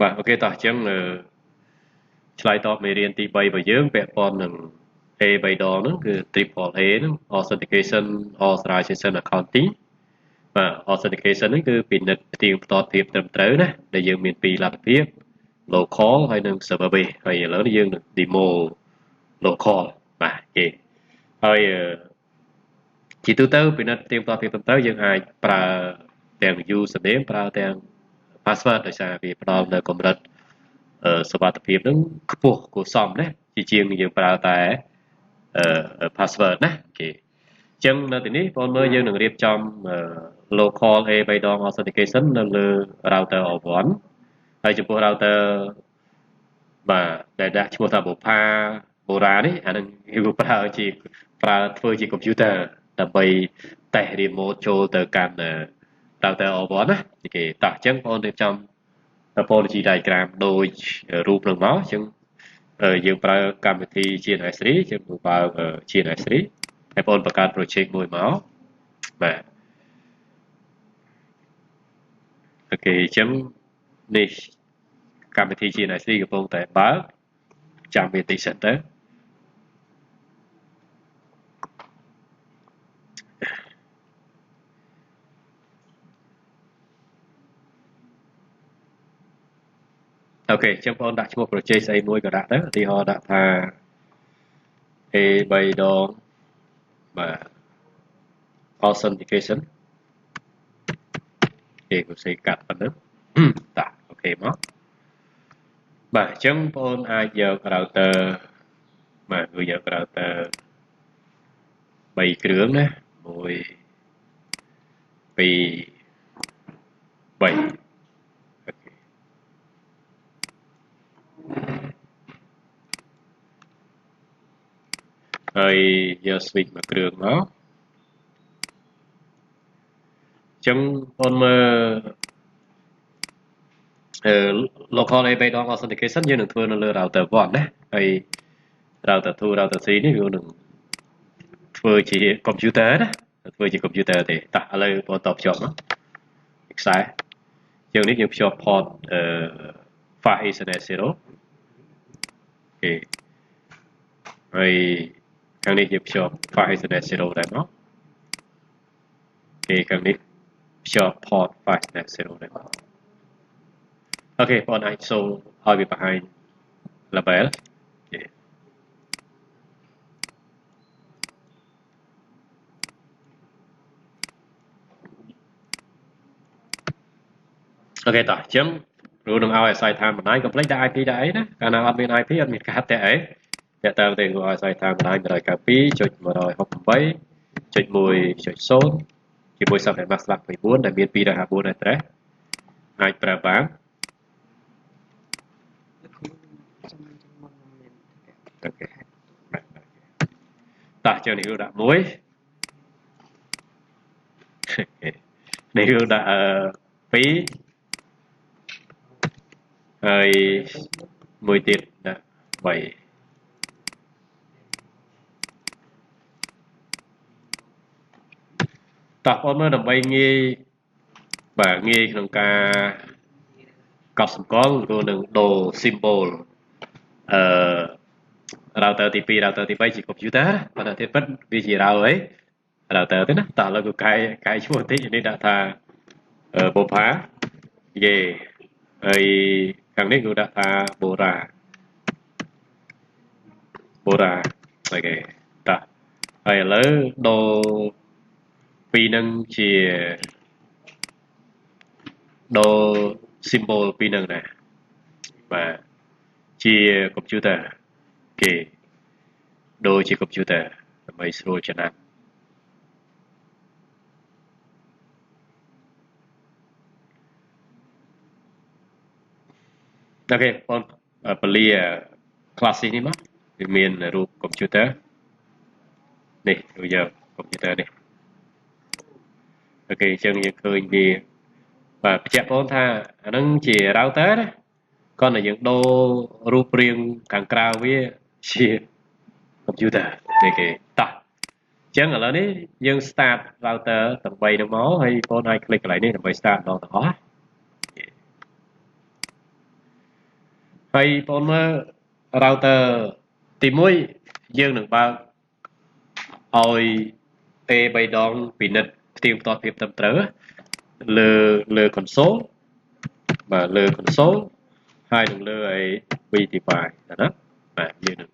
បាទអូខេតោះអញ្ចឹងឆ្លើយតបមេរៀនទី3របស់យើងពាក់ព័ន្ធនឹង A 3 ដងហ្នឹងគឺ Triple A ហ្នឹង Authentication Authorization Accounting បាទ Authentication ហ្នឹងគឺពិនិត្យផ្ទៀងផ្ទាត់ភាពត្រឹមត្រូវណាដែលយើងមានពីរលទ្ធភាព local ហើយនិង server base ហើយឥឡូវនេះយើងនឹង demo local បាទអូខេហើយជាទូទៅពិនិត្យផ្ទៀងផ្ទាត់ភាពត្រឹមត្រូវយើងអាចប្រើទាំង username ប្រើទាំង password ដោយសារវាផ្ដល់នៅកម្រិតសុវត្ថិភាពនឹងខ្ពស់គួរសមណាជាជាងយើងប្រើតែ password ណាអូខេអញ្ចឹងនៅទីនេះបងមើលយើងនឹងរៀបចំ local A 3ដង authentication នៅលើ router O1 ហើយចំពោះ router បាទដែលដាក់ឈ្មោះថាបុផាបូរ៉ានេះអានឹងគឺប្រើធ្វើជា computer ដើម្បីតេស្ត remote ចូលទៅកាន់ router O1 ណាអូខេតោះអញ្ចឹងបងរៀបចំ topology diagram ដូចរូបនឹងមកអញ្ចឹងយើងប្រើកម្មវិធី GNS3 យើងបើក GNS3 ហើយបងបង្កើត project មួយមកបាទអូខេអញ្ចឹងនេះកម្មវិធី GNS3 កំពុងតែបើកចាំវាតិចសិនទៅអូខេអញ្ចឹងបងដាក់ឈ្មោះ project ស្អីមួយក៏ដាក់ទៅឧទាហរណ៍ដាក់ថា A 3ដងបាទ authentication គេក៏សេកាត់ប៉ុណ្ណឹងតាអូខេមកបាទអញ្ចឹងបងអាចយក router បាទគឺយក router 3គ្រឿងណា1 2 3ហើយយក switch មួយគ្រឿងមកអញ្ចឹងបងមើលlocal A 3ដង authentication យើងនឹងធ្វើនៅលើ router 1ណាហើយ router 2 router 3នេះវានឹងធ្វើជា computer ណាធ្វើជា computer ទេតោះឥឡូវបងតបភ្ជាប់មកខ្សែយើងនេះយើងភ្ជាប់ port Far Ethernet 0អូខេហើយខាងនេះយើងភ្ជាប់ Far Ethernet 0ដែរមកអូខេខាងនេះភ្ជាប់ port Far Ethernet 0ដែរមកអូខេបងអាចសូមឲ្យវាបង្ហាញ label អូខេតោះអញ្ចឹងគ្រូនឹងឲ្យអាស្រ័យដ្ឋានបណ្ដាញកុំភ្លេចដាក់ IP ដាក់អីណាកាលណាអត់មាន IP អត់មានការតាក់អីតាក់តាមទេគ្រូឲ្យអាស្រ័យដ្ឋានបណ្ដាញ 192.168.1.0 ជាមួយ subnet mask 9ដែលមាន 254 address អាចប្រើបានអូខេតោះចុះនេះគ្រូដាក់1នេះគ្រូដាក់2ហើយមួយទៀតដាក់3តោះបងមើលដើម្បីងាយបាទងាយក្នុងការកត់សម្គាល់គ្រូនឹងដូរ symbol router ទី2 router ទី3ជា computer ប៉ុន្តែទៀតពិតវាជា router ទេណាតោះឥឡូវគឺកែឈ្មោះបន្តិចនេះដាក់ថាបូផាយេហើយខាងនេះគឺដាក់ថាបូរ៉ាអូខេតោះហើយឥឡូវដូរពីនឹងជាដូរ symbol ពីនឹងណាបាទជា computer គេដូរជា computer ដើម្បីស្រួលចំណាប់អូខេបងពលា classic នេះមកវាមានរូប computer នេះយក computer នេះអូខេអញ្ចឹងយើងឃើញវាបាទបញ្ជាក់បងថាអានឹងជា router ណាគាត់តែយើងដូររូបរាងខាងក្រៅវាជា computer នេះគេតោះអញ្ចឹងឥឡូវនេះយើង start router ទាំង3ហ្នឹងមកហើយបងអាច click កន្លែងនេះដើម្បី start ម្ដងទាំងអស់ ហើយបងមើល router ទី1យើងនឹងបើកឲ្យ A 3ដងពិនិត្យផ្ទៀងផ្ទាត់ភាពត្រឹមត្រូវលើ console បាទលើ console ហើយនឹងលើឯ VTY ណាបាទយើងនឹង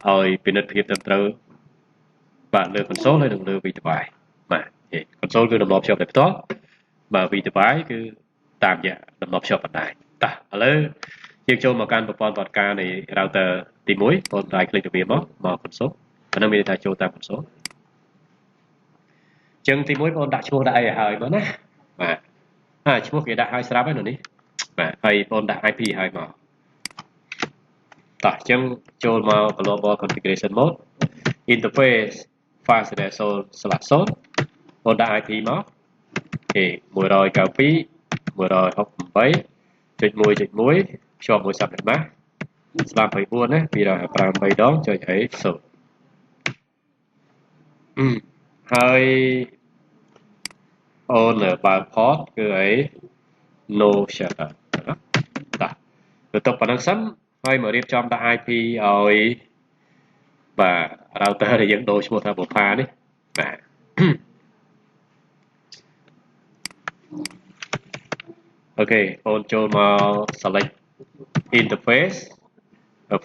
ឲ្យពិនិត្យភាពត្រឹមត្រូវបាទលើ console ហើយនឹងលើ VTY បាទ console គឺដំណភ្ជាប់តែផ្ទាល់បាទ VTY គឺតាមរយៈដំណភ្ជាប់បណ្ដាញតោះឥឡូវយើងចូលមកកាន់ប្រព័ន្ធបត់ការនៃ router ទី1បងតែคลิกទៅវាមក console អានោះមានន័យថាចូលតាម console ចឹងទី1បងដាក់ឈ្មោះដាក់អីឲ្យហើយមកណាបាទឈ្មោះគេដាក់ឲ្យស្រាប់ហើយនោះនេះបាទហើយបងដាក់ IP ឲ្យមកតោះចឹងចូលមក global configuration mode interface file/0/0 បងដាក់ IP មកអូខេ 192.168.1.1 ភ្ជាប់មួយ subnet mask ស្លាប់24ណា255ដងចុចអី0ហើយអូនបើក port គឺអី no shutter តោះទៅទុកប៉ុណ្្នឹងសិនហើយមករៀបចំដាក់ IP ឲ្យបាទ router ដែលយើងដូរឈ្មោះថាបុប្ផានេះបាទអូខេអូនចូលមក select interface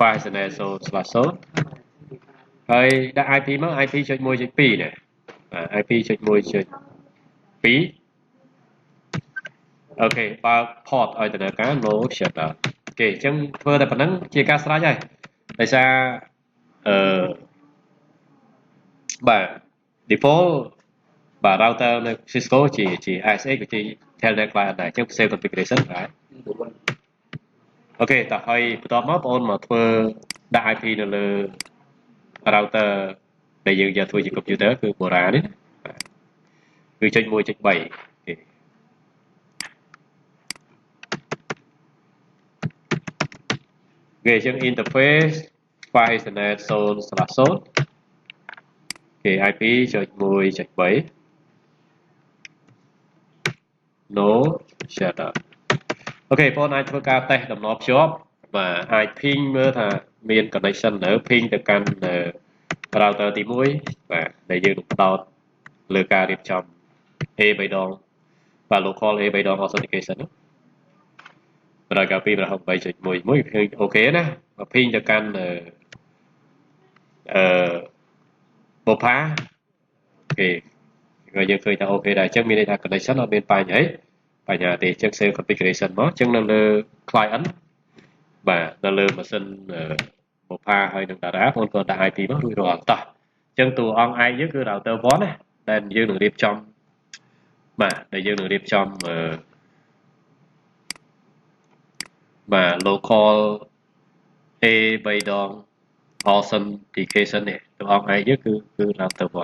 file/0/0 ហើយដាក់ IP មក IP.1.2 នេះIP.1.2 អូខេបើក port ឲ្យដំណើរការ no shutter អូខេអញ្ចឹងធ្វើតែប៉ុណ្្នឹងជាការស្រេចហើយដោយសារបាទ default បាទ router នៅ Cisco ជា ASX ក៏ជា Telnet Client ដែរអញ្ចឹង save configuration បាទអូខេតោះហើយបន្ទាប់មកបងអូនមកធ្វើដាក់ IP នៅលើ router ដែលយើងយកធ្វើជា computer គឺ Bora នេះគឺចុច 1.3 គេចឹង interface file/0/0 គេ IP.1.3 no shutter អូខេបងអាចធ្វើការតេស្តដំណភ្ជាប់បាទអាច ping មើលថាមាន connection នៅ ping ទៅកាន់ router ទី1បាទដែលយើងនឹងផ្ដោតលើការរៀបចំ A 3ដងបាទ local A 3ដង authentication បរិយាកាស 2.8.11 ឃើញអូខេណាមក ping ទៅកាន់បុប្ផាអូខេយើងឃើញថាអូខេដែរអញ្ចឹងមានន័យថា connection អត់មានបញ្ហាទេអញ្ចឹង save configuration មកអញ្ចឹងនៅលើ client បាទនៅលើម៉ាស៊ីនបុប្ផាហើយនឹងតារាបងប្អូនដាក់ IP មករួចរាល់តោះអញ្ចឹងតួអង្គឯងយើងគឺ router 1ណាដែលយើងនឹងរៀបចំបាទដែលយើងនឹងរៀបចំបាទ local A 3ដង authentication នេះតួអង្គឯងយើងគឺ router 1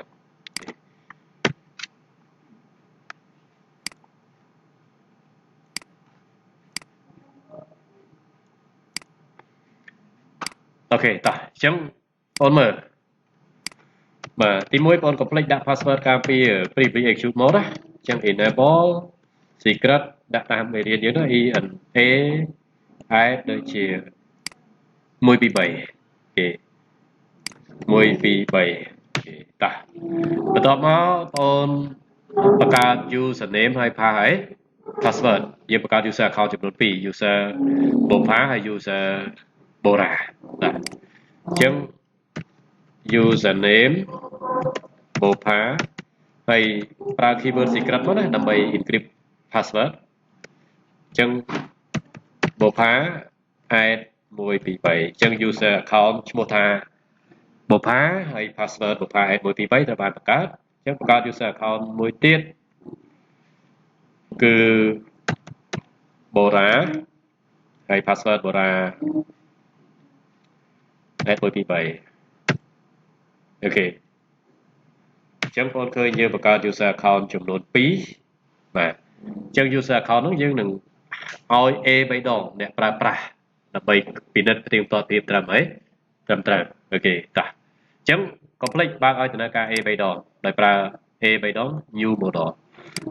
អូខេតោះអញ្ចឹងបងមើលបាទទី1បងកុំភ្លេចដាក់ password ការពារ private execute mode ណាអញ្ចឹង enable secret ដាក់តាមមេរៀនយើងណា ENA ដូចជា1 2 3អូខេ1 2 3អូខេតោះបន្ទាប់មកបងបង្កើត username ហើយ password យើងបង្កើត user account ចំនួន2 user បុប្ផាហើយ user Bora បាទអញ្ចឹង username បុប្ផាហើយប្រើ keyword secret មកណាដើម្បី encrypt password អញ្ចឹងបុប្ផា add 1 2 3អញ្ចឹង user account ឈ្មោះថាបុប្ផាហើយ password បុប្ផា add 1 2 3ត្រូវបានបង្កើតអញ្ចឹងបង្កើត user account មួយទៀតគឺ Bora ហើយ password Bora add 1 2 3អូខេអញ្ចឹងបងឃើញយើងបង្កើត user account ចំនួន2បាទអញ្ចឹង user account នោះយើងនឹងឲ្យ A 3ដងអ្នកប្រើប្រាស់ដើម្បីពិនិត្យផ្ទៀងផ្ទាត់ភាពត្រឹមត្រូវអូខេតោះអញ្ចឹងកុំភ្លេចបើកឲ្យដំណើរការ A 3ដងដោយប្រើ A 3ដង new model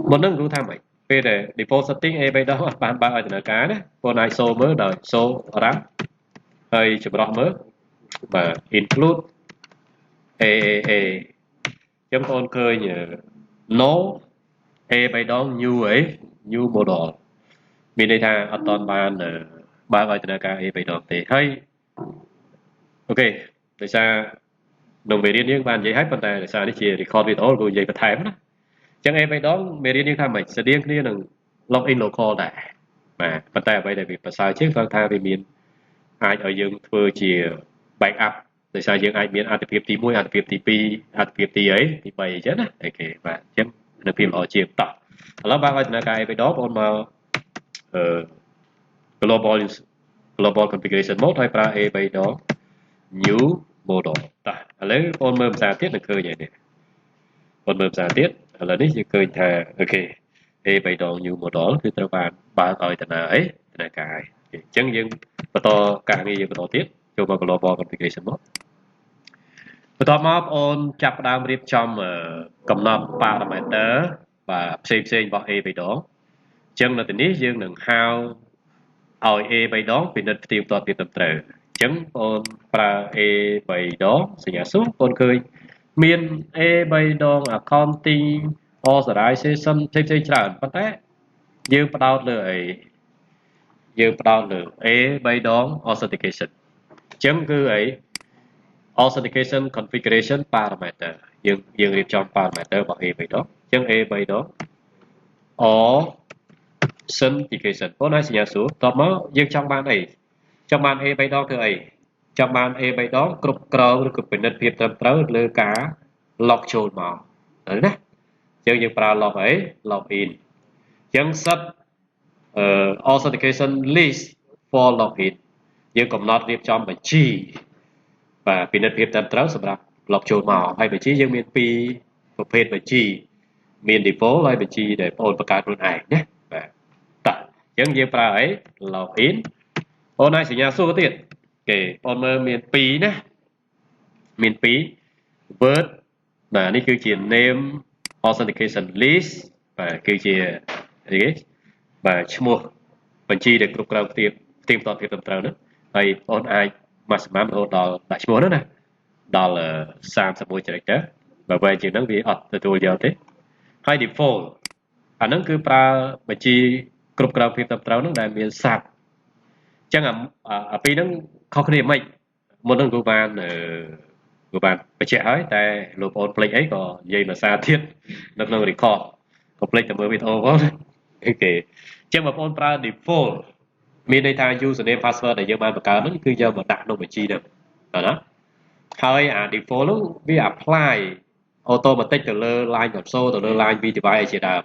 មុននឹងគ្រូថាម៉េច ពេលដែល default setting A 3ដងអត់បានបើកឲ្យដំណើរការណាបងអាចសូមើលដោយសូ run ហើយចម្រោះមើលបាទ include AAA អញ្ចឹងបងឃើញ no A 3ដង new អី new model មានន័យថាអត់ទាន់បានបើកឲ្យដំណើរការ A 3ដងទេហើយអូខេដោយសារក្នុងមេរៀនយើងបាននិយាយហើយប៉ុន្តែដោយសារនេះជា record video គឺនិយាយបន្ថែមណាអញ្ចឹង A 3ដងមេរៀនយើងថាមិនស្តៀងគ្នានឹង login local ដែរបាទប៉ុន្តែអ្វីដែលវាប្រសើរជាងគាត់ថាវាមានអាចឲ្យយើងធ្វើជា backup ដោយសារយើងអាចមានអត្ថភាពទី1អត្ថភាពទី2អត្ថភាពទីអីទី3អញ្ចឹងណាអូខេបាទអញ្ចឹងនៅភាពល្អជាងតោះឥឡូវបើកឲ្យដំណើរការ A 3ដងបងមកglobal configuration mode ហើយប្រើ A 3ដង new model តោះឥឡូវបងមើលភាសាទៀតនឹងឃើញហើយនេះបងមើលភាសាទៀតឥឡូវនេះយើងឃើញថាអូខេ A 3ដង new model គឺត្រូវបានបើកឲ្យដំណើរការហើយអញ្ចឹងយើងបន្តការងារយើងបន្តទៀតចូលមក global configuration mode បន្ទាប់មកបងអូនចាប់ផ្ដើមរៀបចំកំណត់ parameter បាទផ្សេងរបស់ A 3ដងអញ្ចឹងនៅទីនេះយើងនឹងហៅឲ្យ A 3ដងពិនិត្យផ្ទៀងផ្ទាត់ភាពត្រឹមត្រូវអញ្ចឹងបងប្រើ A 3ដងសញ្ញាសួរបងឃើញមាន A 3ដង accounting authorization ផ្សេងច្រើនប៉ុន្តែយើងផ្ដោតលើអីយើងផ្ដោតលើ A 3ដង authentication អញ្ចឹងគឺអី authentication configuration parameter យើងរៀបចំ parameter របស់ A 3ដងអញ្ចឹង A 3ដង authentication បងឲ្យសញ្ញាសួរតបមកយើងចង់បានអីចង់បាន A 3ដងធ្វើអីចង់បាន A 3ដងគ្រប់គ្រងឬក៏ពិនិត្យភាពត្រឹមត្រូវលើការ log ចូលមកណាអញ្ចឹងយើងប្រើ log អី log in អញ្ចឹង set authentication list for login យើងកំណត់រៀបចំបញ្ជីបាទពិនិត្យភាពត្រឹមត្រូវសម្រាប់ log ចូលមកហើយបញ្ជីយើងមាន2ប្រភេទបញ្ជីមាន default ហើយបញ្ជីដែលបងបង្កើតខ្លួនឯងណាបាទតោះអញ្ចឹងយើងប្រើអី login បងឲ្យសញ្ញាសួរទៀតគេបងមើលមាន2ណាមាន2 word បាទនេះគឺជា name authentication list បាទគឺជាអីគេបាទឈ្មោះបញ្ជីដែលគ្រប់គ្រងផ្ទៀងផ្ទាត់ភាពត្រឹមត្រូវនោះហើយបងអាច maximum រហូតដល់ដាក់ឈ្មោះនោះណាដល់31 character បើវែងជាងហ្នឹងវាអត់ទទួលយកទេហើយ default អាហ្នឹងគឺប្រើបញ្ជីគ្រប់គ្រងភាពត្រឹមត្រូវហ្នឹងដែលមានសាប់អញ្ចឹងអាពីរហ្នឹងខុសគ្នាមិនមុនហ្នឹងគឺបានបញ្ជាក់ហើយតែលោកបងភ្លេចអីក៏និយាយភាសាទៀតនៅក្នុង record ក៏ភ្លេចតែមើលវីដេអូផងអូខេអញ្ចឹងបងប្អូនប្រើ default មានន័យថា username password ដែលយើងបានបង្កើតហ្នឹងគឺយកមកដាក់ក្នុងបញ្ជីហ្នឹងបាទណាហើយអា default ហ្នឹងវា apply automatic ទៅលើ line.0 ទៅលើ line v device ជាដើម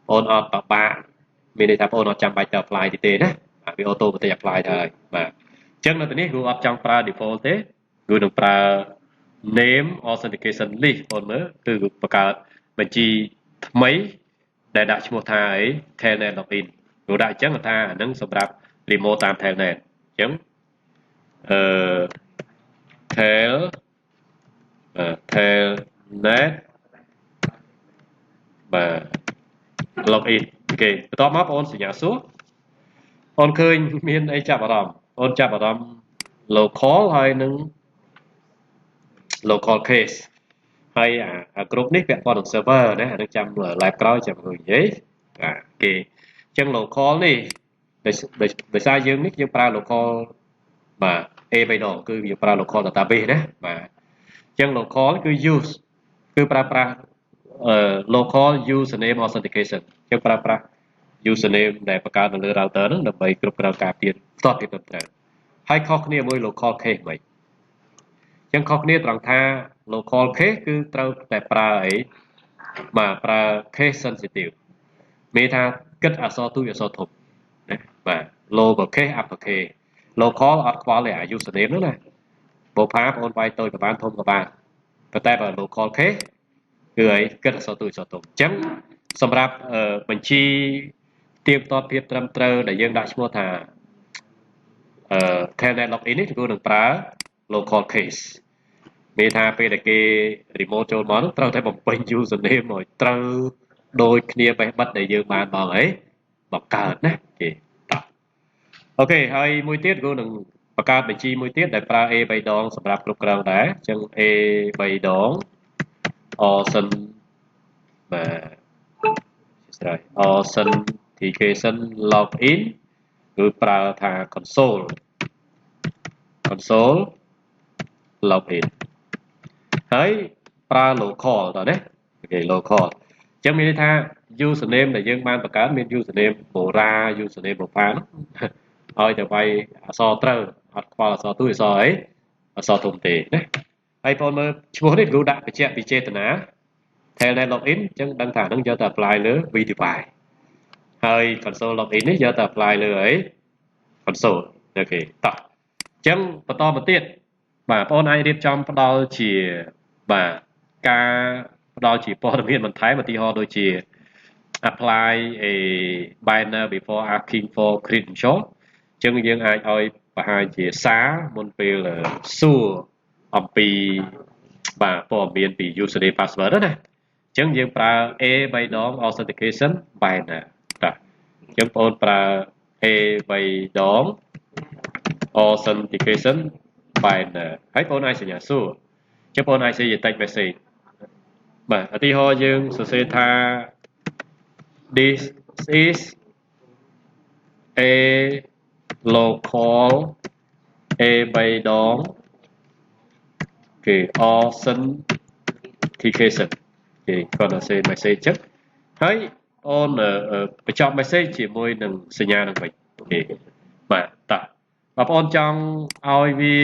បងអត់ប្របាក់មានន័យថាបងអត់ចាំបាច់ទៅ apply ទេណាវា automatic apply ទៅហើយបាទអញ្ចឹងនៅទីនេះគឺអត់ចង់ប្រើ default ទេគឺនឹងប្រើ name authentication list បងមើលគឺបង្កើតបញ្ជីថ្មីដែលដាក់ឈ្មោះថាអី telnet login ព្រោះដាក់អញ្ចឹងថាអានឹងសម្រាប់ remote តាម telnet អញ្ចឹងtelnet បាទ login អូខេបន្ទាប់មកបងសញ្ញាសួរបងឃើញមានអីចាប់អារម្មណ៍បងចាប់អារម្មណ៍ local ហើយនឹង local case ហើយអាក្រុមនេះពាក់ព័ន្ធនឹង server ណាអានឹងចាំ live ក្រោយចាំនិយាយបាទគេអញ្ចឹង local នេះដោយសារយើងនេះយើងប្រើ local បាទ A 3ដងគឺយើងប្រើ local database ណាបាទអញ្ចឹង local គឺ use គឺប្រើប្រាស់local username authentication អញ្ចឹងប្រើប្រាស់ username ដែលបង្កើតនៅលើ router ហ្នឹងដើម្បីគ្រប់គ្រងការពារផ្ទាត់ភាពត្រឹមត្រូវហើយខុសគ្នាមួយ local case វិញអញ្ចឹងខុសគ្នាត្រង់ថា local case គឺត្រូវតែប្រើអីបាទប្រើ case sensitive មានថាគិតអក្សរទូចអក្សរធំណាបាទ lower case upper case local អត់ខ្វល់ទេអា username ហ្នឹងណាបើផាបងវាយតូចក៏បានធំក៏បានប៉ុន្តែបើ local case គឺអីគិតអក្សរទូចអក្សរធំអញ្ចឹងសម្រាប់បញ្ជីទៀងទាត់ភាពត្រឹមត្រូវដែលយើងដាក់ឈ្មោះថា telnet login នេះគឺនឹងប្រើ local case មានថាពេលដែលគេ remote ចូលមកនោះត្រូវតែបំពេញ username ឲ្យត្រូវ đôi kia bay bắt để dương bàn bằng ấy bằng card nè okហើយមួយទៀតគូនឹងបង្កើតបញ្ជីមួយទៀតដែលប្រើ A 3 ដងសម្រាប់គ្រប់គ្រងដែរអញ្ចឹង A 3ដង Awesome បាទស្រ័យ Authentication Login គឺប្រើថា console login ហើយប្រើ local តើណាអូខេ local អញ្ចឹងមានន័យថា username ដែលយើងបានបង្កើតមាន username បូរា username បបាឲ្យតែវាយអក្សរត្រូវអត់ខ្វល់អក្សរទូអក្សរអីអក្សរធំទេណាហើយបងមើលឈ្មោះនេះគ្រូដាក់បញ្ជាក់ពីចេតនា Telnet login អញ្ចឹងដឹងថានឹងយកទៅ apply លើ VDY ហើយ console login នេះយកទៅ apply លើអី console អូខេតោះអញ្ចឹងបន្តមកទៀតបាទបងអាចរៀបចំផ្ដល់ជាបាទការផ្ដល់ជាព័ត៌មានបន្ថែមឧទាហរណ៍ដូចជា apply a banner before asking for credential អញ្ចឹងយើងអាចឲ្យបង្ហាញជាសារមុនពេលសួរអំពីបាទព័ត៌មានពី username password ណាអញ្ចឹងយើងប្រើ A 3ដង authentication banner តាអញ្ចឹងបងប្រើ A 3ដង authentication banner ហើយបងអាចសញ្ញាសួរអញ្ចឹងបងអាចសេជា text message បាទឧទាហរណ៍យើងសរសេរថា this is a local A 3ដងគេ authentication គេគាត់ទៅសេ message ចឹងហើយអូនបញ្ចប់ message ជាមួយនឹងសញ្ញានឹងវិញអូខេបាទតោះបងប្អូនចង់ឲ្យវា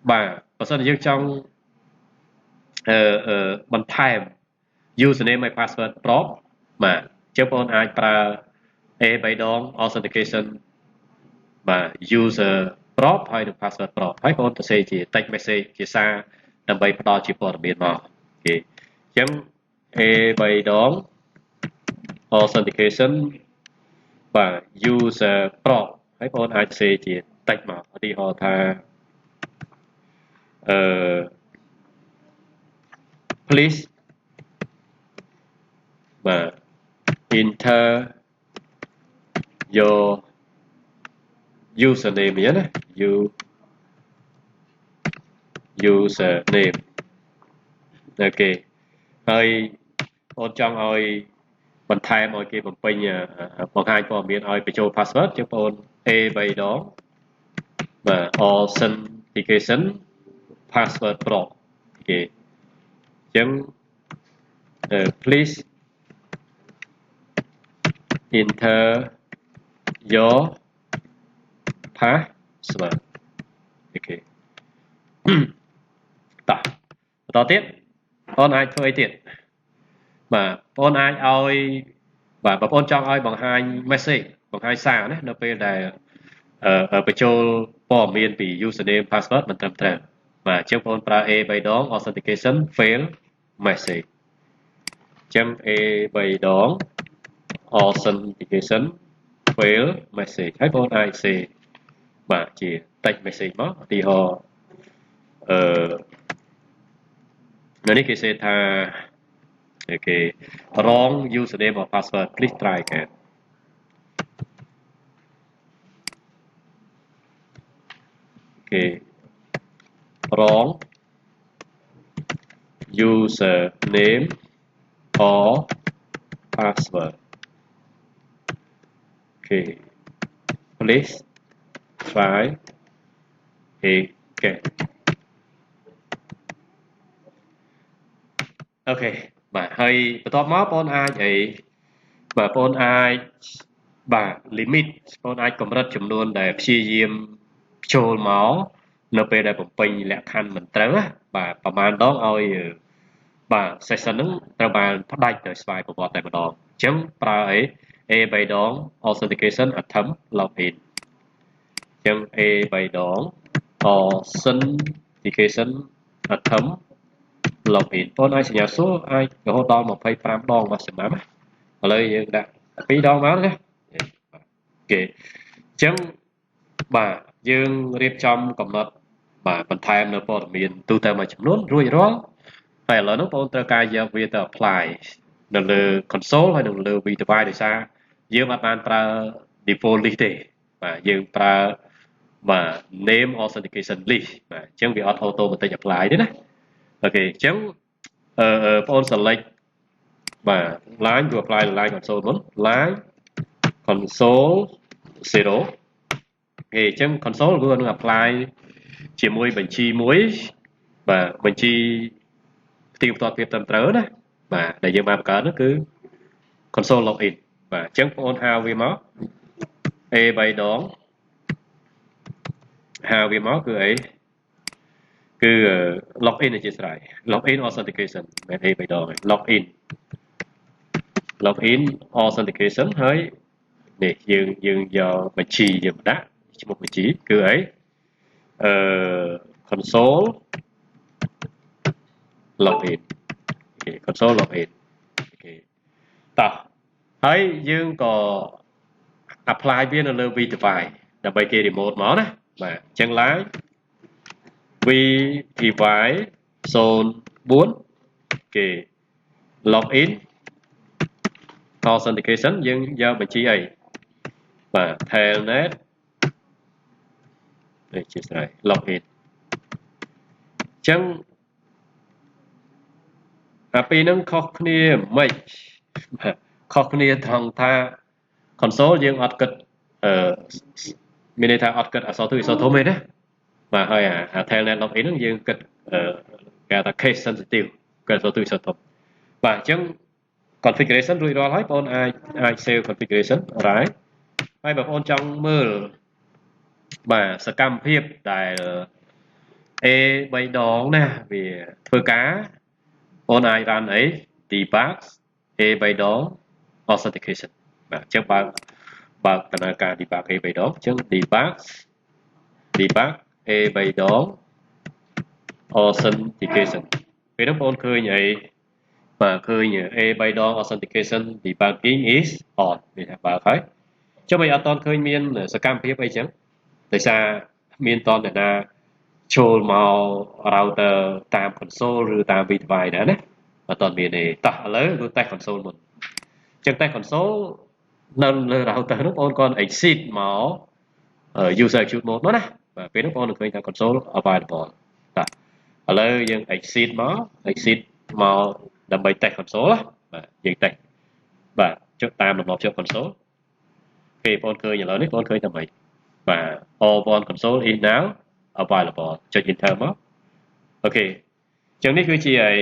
បាទបើសិនជាយើងចង់បន្ថែម username ហើយ password ប្របបាទអញ្ចឹងបងប្អូនអាចប្រើ A 3ដង authentication បាទ user ប្របហើយនិង password ប្របហើយបងប្អូនទៅសេជា text message ជាសារដើម្បីផ្ដល់ជាព័ត៌មានមកអូខេអញ្ចឹង A 3ដង authentication បាទ user ប្របហើយបងប្អូនអាចសេជា text មកឧទាហរណ៍ថាplease បាទ enter your username អញ្ចឹងណា username អូខេហើយបងចង់ឲ្យបន្ថែមឲ្យគេបំពេញបង្ហាញព័ត៌មានឲ្យបញ្ចូល password ចឹងបង A 3ដងបាទ authentication password ប្របអូខេអញ្ចឹងplease enter your password អូខេតោះបន្តទៀតបងអាចធ្វើអីទៀតបាទបងអាចឲ្យបាទបងប្អូនចង់ឲ្យបង្ហាញ message បង្ហាញសារណានៅពេលដែលបញ្ចូលព័ត៌មានពី username password មិនត្រឹមត្រូវបាទអញ្ចឹងបងប្រើ A 3ដង authentication fail message អញ្ចឹង A 3ដង authentication fail message ហើយបងអាចសេបាទជា text message មកឧទាហរណ៍នៅនេះគេសេថាអូខេ wrong username or password please try again អូខេ wrong username or password អូខេ please try again អូខេបាទហើយបន្ទាប់មកបងអាចអីបាទបងអាចបាទ limit បងអាចកម្រិតចំនួនដែលព្យាយាមចូលមកនៅពេលដែលបំពេញលក្ខខណ្ឌមិនត្រូវបាទប្រហែលដងឲ្យបាទ session ហ្នឹងត្រូវបានផ្ដាច់ដោយស្វ័យប្រវត្តិតែម្ដងអញ្ចឹងប្រើអី A 3ដង authentication attempt login អញ្ចឹង A 3ដង authentication attempt login បងអាចសញ្ញាសួរអាចរហូតដល់25ដងមកសម្រាប់ឥឡូវយើងដាក់2ដងមកណាអូខេអញ្ចឹងបាទយើងរៀបចំកំណត់បាទបន្ថែមនៅព័ត៌មានទូទៅមួយចំនួនរួចរាល់ហើយឥឡូវនោះបងត្រូវការយកវាទៅ apply នៅលើ console ហើយនៅលើ V device ដោយសារយើងអត់បានប្រើ default list ទេបាទយើងប្រើបាទ name authentication list បាទអញ្ចឹងវាអត់ automatic apply ទេណាអូខេអញ្ចឹងបង select បាទ line គឺ apply line console មុន line console 0អញ្ចឹង console គឺនឹង apply ជាមួយបញ្ជីមួយបាទបញ្ជីផ្ទៀងផ្ទាត់ភាពត្រឹមត្រូវណាបាទដែលយើងបានបង្កើតនោះគឺ console login បាទអញ្ចឹងបងប្អូនហៅវាមក A 3ដងហៅវាមកគឺអីគឺ login អធិស្ឋាន login authentication មិន A 3ដង login authentication ហើយនេះយើងយកបញ្ជីយើងដាក់ឈ្មោះបញ្ជីគឺអីconsole login អូខេ console login អូខេតោះហើយយើងក៏ apply វានៅលើ V device ដើម្បីគេ remote មកណាបាទអញ្ចឹងឡើង V device 04គេ login authentication យើងយកបញ្ជីអីបាទ telnet នេះជាស្រ័យ login អញ្ចឹងអាពីរហ្នឹងខុសគ្នាមិនបាទខុសគ្នាត្រង់ថា console យើងអត់គិតមានន័យថាអត់គិតអក្សរទូអក្សរធំទេណាបាទហើយអា telnet login ហ្នឹងយើងគិតគេថា case sensitive គិតអក្សរទូអក្សរធំបាទអញ្ចឹង configuration រួចរាល់ហើយបងប្អូនអាច save configuration ហើយបងប្អូនចង់មើលបាទសកម្មភាពដែល A 3ដងណាវាធ្វើការបងប្អូនអាច run អី debug A 3ដង authentication បាទអញ្ចឹងបើកដំណើរការ debug A 3ដងអញ្ចឹង debug A 3ដង authentication ពេលហ្នឹងបងប្អូនឃើញអីបាទឃើញ A 3ដង authentication debugging is on នេះថាបើកហើយចុះមិនអត់តឃើញមានសកម្មភាពអីចឹងដោយសារមានតនណាចូលមក router តាម console ឬតាម V device ដែរណាអត់តមានទេតោះឥឡូវគឺ test console មុនអញ្ចឹង test console នៅលើ router នោះបងប្អូន exit មក user execute mode មកណាបាទពេលនោះបងប្អូននឹងឃើញថា console available តោះឥឡូវយើង exit មកដើម្បី test console បាទយើង test បាទចុចតាមលំដាប់ជាប់ console ពេលបងប្អូនឃើញឥឡូវនេះបងប្អូនឃើញតែម៉េចបាទ all one console is now available ចុច enter មកអូខេអញ្ចឹងនេះគឺជាអី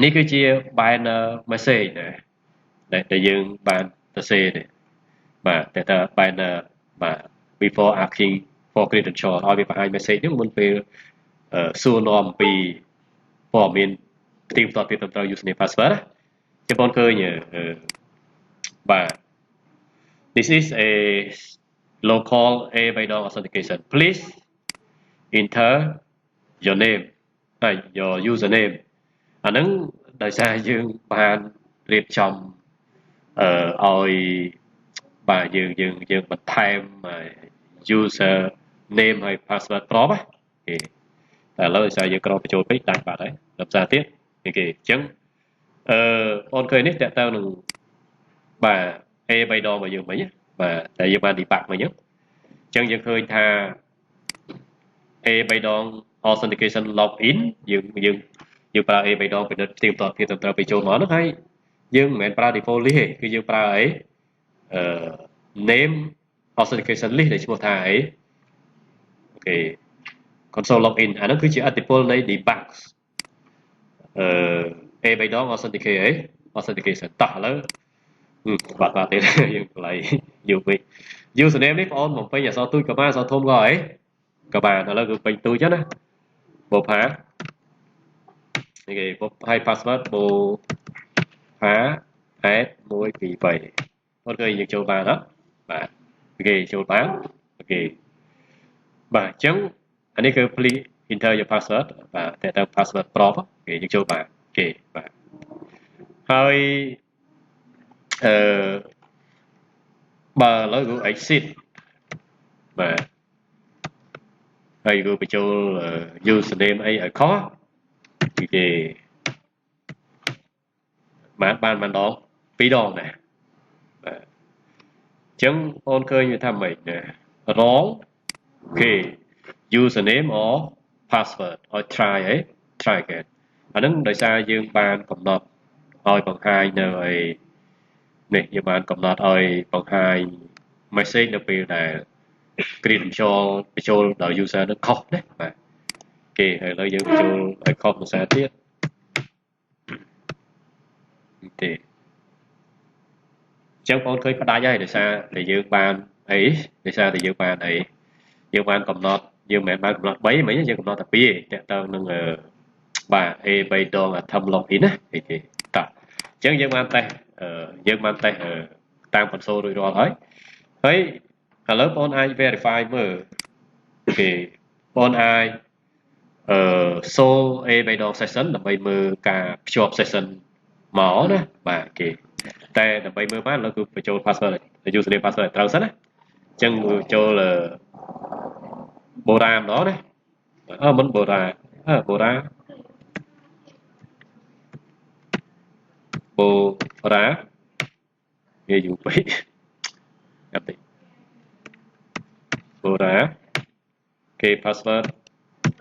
នេះគឺជា banner message ណាដែលយើងបានសរសេរនេះបាទតែថា banner បាទ before asking for credential ឲ្យវាបង្ហាញ message នេះមុនពេលសួរនាំអំពីព័ត៌មានផ្ទៀងផ្ទាត់ភាពត្រឹមត្រូវ username password ចាំបងឃើញបាទ this is a local A 3ដង authentication please enter your name ហើយ your username អាហ្នឹងដោយសារយើងបានរៀបចំឲ្យបាទយើងបន្ថែម user name ហើយ password ក្របណាគេតែឥឡូវដោយសារយើងក្របបញ្ចូលពេកដាច់បាត់ហើយដល់ផ្សារទៀតគេអញ្ចឹងបងឃើញនេះតើតើនឹងបាទ A 3ដងរបស់យើងមិញបាទតែយើងបាន debug មិញអញ្ចឹងយើងឃើញថា A 3ដង authentication login យើងប្រើ A 3ដងពិនិត្យផ្ទៀងផ្ទាត់ភាពត្រឹមត្រូវពេលចូលមកនោះហើយយើងមិនមែនប្រើ default list ទេគឺយើងប្រើអីname authentication list ដែលឈ្មោះថាអីអូខេ console login អានោះគឺជាអត្តពលនៃ debug A 3ដង authentication តោះឥឡូវបាត់ទេយើងកន្លែងយូរពេក username នេះបងអូនបំពេញអក្សរទូចក៏បានអក្សរធំក៏អីក៏បានឥឡូវគឺពេញទូចណាបូផានេះគេហើយ password បូផា8 1 2 3បងឃើញយើងចូលបានអត់បាទគេចូលបានអូខេបាទអញ្ចឹងអានេះគឺ please enter your password បាទតែតើ password ប្របគេយើងចូលបានគេបាទហើយបើឥឡូវគឺ exit បាទហើយគឺបញ្ចូល username អីឲ្យខុសគេ បានដង2 ដងដែរបាទអញ្ចឹងបងឃើញវាថាម៉េចណារងគេ username or password ឲ្យ try again អាហ្នឹងដោយសារយើងបានកំណត់ឲ្យបង្ហាញនៅឯនេះយើងបានកំណត់ឲ្យបង្ហាញ message នៅពេលដែល credential បញ្ចូលដល់ user នឹងខុសណាបាទគេហើយឥឡូវយើងបញ្ចូលឲ្យខុសភាសាទៀតទេអញ្ចឹងបងឃើញផ្ដាច់ហើយដោយសារតែយើងបានអីដោយសារតែយើងបានអីយើងបានកំណត់យើងមិនមែនបានកំណត់3មិញយើងកំណត់តែ2ទេតើតើនឹងបាទ A3 ដង attempt login ណាអីទេតោះអញ្ចឹងយើងបានតេស្តតាម console រួចរាល់ហើយឥឡូវបងអាច verify មើលគេបងអាចសូល A3 ដង session ដើម្បីមើលការភ្ជាប់ session មកណាបាទគេតែដើម្បីមើលបានឥឡូវគឺបញ្ចូល password username password ត្រូវសិនណាអញ្ចឹងចូលបូរ៉ាម្ដងណាមិនបូរ៉ាបូរ៉ាវាយូរពេកអត់ទេបូរ៉ាគេ password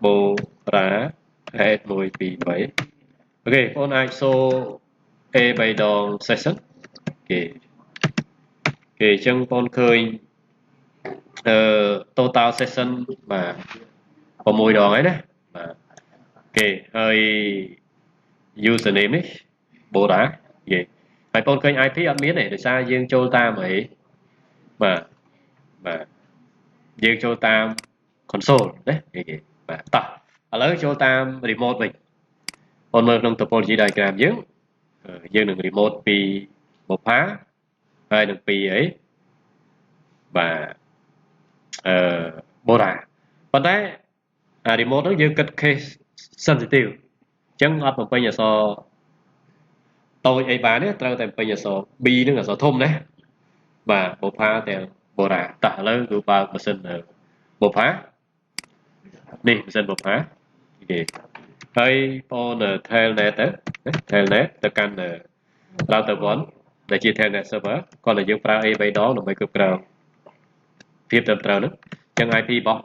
បូរ៉ា @123 អូខេបងអាចសូ A3 ដង session គេអញ្ចឹងបងឃើញtotal session បាទ6 ដងហើយណាបាទគេហើយ username នេះបូរ៉ាគេហើយបងឃើញ IP អត់មានទេដោយសារយើងចូលតាមអីបាទយើងចូលតាម console ណាគេបាទតោះឥឡូវចូលតាម remote វិញបងមើលក្នុង topology diagram យើងនឹង remote ពី Mopa ហើយនឹងពីអីបាទបូរ៉ាប៉ុន្តែremote ហ្នឹងយើងគិត case sensitive អញ្ចឹងអត់បំពេញអក្សរតូចអីបានទេត្រូវតែបំពេញអក្សរ B ហ្នឹងអក្សរធំណាបាទ Mopa ទាំងបូរ៉ាតោះឥឡូវគឺបើកម៉ាស៊ីន Mopa នេះម៉ាស៊ីន Mopa គេហើយបង telnet ទៅកាន់ router 1ដែលជា telnet server គាត់តែយើងប្រើ A3 ដងដើម្បីគ្រប់គ្រងភាពត្រឹមត្រូវហ្នឹងអញ្ចឹង IP របស់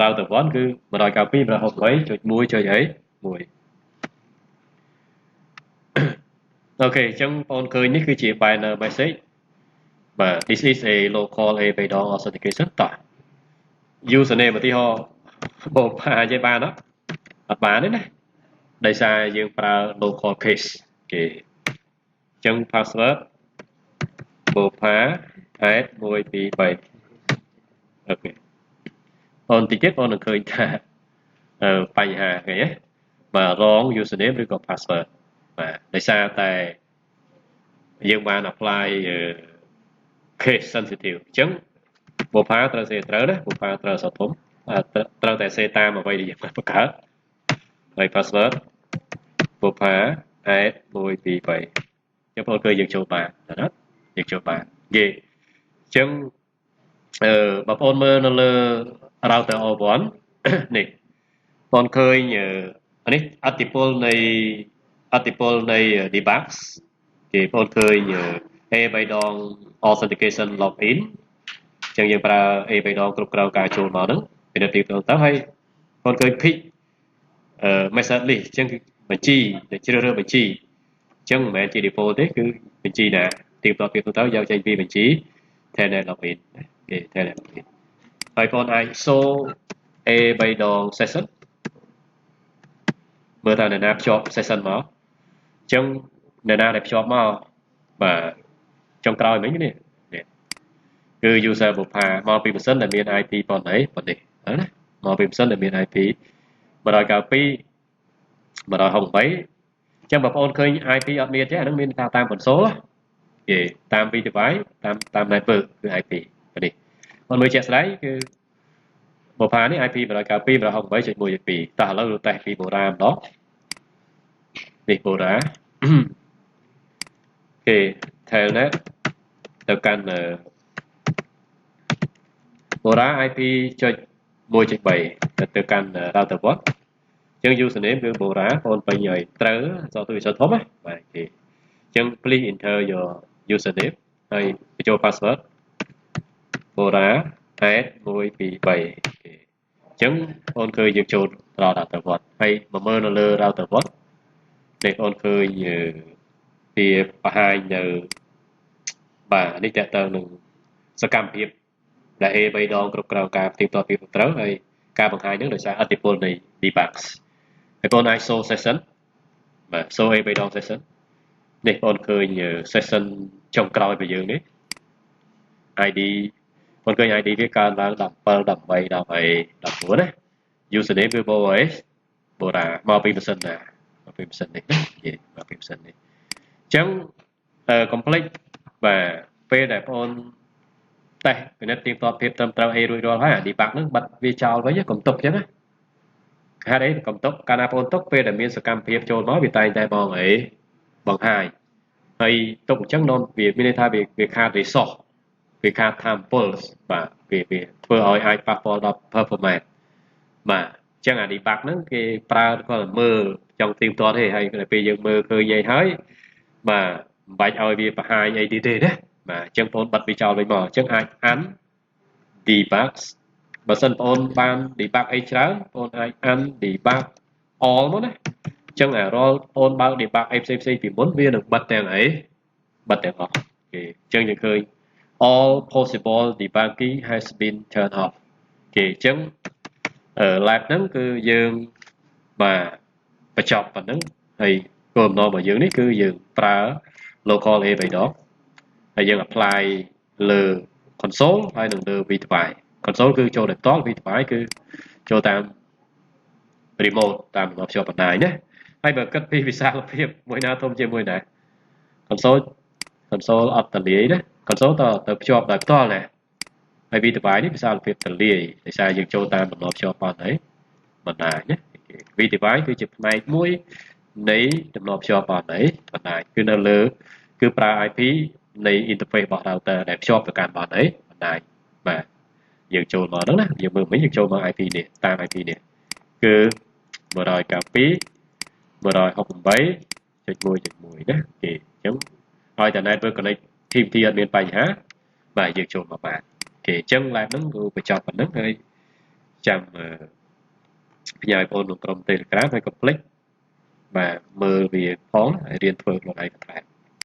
router 1គឺ 192.168.1.1 អូខេអញ្ចឹងបងឃើញនេះគឺជា banner message បាទ this is a local A3 ដង authentication តោះ username ឧទាហរណ៍បងផានិយាយបានអត់បានទេណាដោយសារយើងប្រើ local case គេអញ្ចឹង password បូផា @123 អូខេអូនតិចទៀតបងនឹងឃើញថាបញ្ហាគេណាបាទ wrong username ឬក៏ password បាទដោយសារតែយើងបាន apply case sensitive អញ្ចឹងបូផាត្រូវសេត្រូវណាបូផាត្រូវសធំត្រូវតែសេតាមអ្វីដែលយើងបានបង្កើតហើយ password បូផា @123 ចឹងបងគឺយើងចូលបានណាយើងចូលបានយេអញ្ចឹងបងប្អូនមើលនៅលើ router O1 នេះបងឃើញនេះអតិពលនៃ debug គេបងឃើញ A3 ដង authentication login អញ្ចឹងយើងប្រើ A3 ដងគ្រប់គ្រងការចូលមកហ្នឹងពិនិត្យទីទៅហើយបងឃើញ pick method list អញ្ចឹងគឺបញ្ជីដែលជ្រើសរើសបញ្ជីអញ្ចឹងមិនមែនជា default ទេគឺបញ្ជីណាទីទៅយកចេញពីបញ្ជី telnet login គេ telnet login ហើយបងអាចសូ A3 ដង session មើលតើអ្នកណាភ្ជាប់ session មកអញ្ចឹងអ្នកណាដែលភ្ជាប់មកបាទចុងក្រោយមិញនេះគឺ user បុផាមកពីម៉ាស៊ីនដែលមាន IP ប៉ុណ្ណេះណាមកពីម៉ាស៊ីនដែលមាន IP 192.168 អញ្ចឹងបងប្អូនឃើញ IP អត់មានទេអានឹងមានថាតាម console គេតាមពី device តាម network គឺ IP នេះបងមើលជាក់ស្ដែងគឺបុផានេះ IP 192.168.1.2 តោះឥឡូវតេស្តពីបូរ៉ាម្ដងនេះបូរ៉ាគេ telnet ទៅកាន់បូរ៉ា IP.1.3 ទៅកាន់ router 1អញ្ចឹង username គឺបូរ៉ាបងពេញឲ្យត្រូវអក្សរទូអក្សរធំណាបាទគេអ ចឹង please enter your username ហើយបញ្ចូល password Bora add 1 2 3ចឹងបងឃើញយើងចូលដល់ router វត្តហើយមកមើលនៅលើ router វត្តនេះបងឃើញវាបង្ហាញនៅបាទនេះតើតើនឹងសកម្មភាពដែល A 3ដងគ្រប់គ្រងការផ្ទៀងផ្ទាត់ពីត្រូវហើយការបង្ហាញនឹងដោយសារអតិពលនៃ debugs ហើយបងអាច show session បាទ show A 3ដង session នេះបងឃើញ session ចុងក្រោយរបស់យើងនេះ ID បងឃើញ ID វាកើនឡើង17 18 19ណា username គឺ boas bora មកពីម៉ាស៊ីនណាមកពីម៉ាស៊ីននេះណានិយាយមកពីម៉ាស៊ីននេះអញ្ចឹងcomplete បាទពេលដែលបងតេស្តពិនិត្យទៀងទាត់ភាពត្រឹមត្រូវអីរួចរាល់ហើយអា debug ហ្នឹងបាត់វាចោលវិញកុំទុកអញ្ចឹងណាហេតុអីកុំទុកកាលណាបងទុកពេលដែលមានសកម្មភាពចូលមកវាតែងតែបងអីបង្ហាញហើយទុកអញ្ចឹងនាំវាមានន័យថាវាខាត resource វាខាត time pulse បាទវាធ្វើឲ្យអាចប៉ះពាល់ដល់ performance បាទអញ្ចឹងអា debug ហ្នឹងគេប្រើគាត់មើលចង់ទៀងទាត់ទេហើយពេលយើងមើលឃើញអីហើយបាទមិនបាច់ឲ្យវាបង្ហាញអីទៀតទេណាបាទអញ្ចឹងបងបិទវាចោលវិញមកអញ្ចឹងអាច un-debug បើសិនបងបាន debug អីច្រើនបងអាច un-debug all មកណាអញ្ចឹងរាល់បងបើក debug អីផ្សេងពីមុនវានឹងបិទទាំងអីបិទទាំងអស់គេអញ្ចឹងយើងឃើញ all possible debugging has been turned off គេអញ្ចឹងlab ហ្នឹងគឺយើងបាទបញ្ចប់ប៉ុណ្ណឹងហើយគោលបំណងរបស់យើងនេះគឺយើងប្រើ local A 3ដងហើយយើង apply លើ console ហើយនឹងលើ vDevice console គឺចូលដោយផ្ទាល់ vDevice គឺចូលតាម remote តាមតំណភ្ជាប់បណ្ដាញណាហើយបើគិតពីវិសាលភាពមួយណាធំជាមួយណា console អត់តលាយណា console ទៅភ្ជាប់ដោយផ្ទាល់ណាហើយ vDevice នេះវិសាលភាពតលាយដោយសារយើងចូលតាមតំណភ្ជាប់បណ្ដាញណា vDevice គឺជាផ្នែកមួយនៃតំណភ្ជាប់បណ្ដាញគឺនៅលើគឺប្រើ IP នៃ interface របស់ router ដែលភ្ជាប់ទៅកាន់បណ្ដាញបាទយើងចូលមកហ្នឹងណាយើងមើលមិញយើងចូលមក IP នេះតាម IP នេះគឺ 192.168.1.1 ណាគេអញ្ចឹងឲ្យតែ network connectivity អត់មានបញ្ហាបាទយើងចូលមកបានគេអញ្ចឹង live ហ្នឹងគឺបញ្ចប់ប៉ុណ្្នឹងហើយចាំផ្ញើបងក្នុងក្រុម Telegram ហើយកុំភ្លេចបាទមើលវាផងហើយរៀនធ្វើខ្លួនឯងទៅ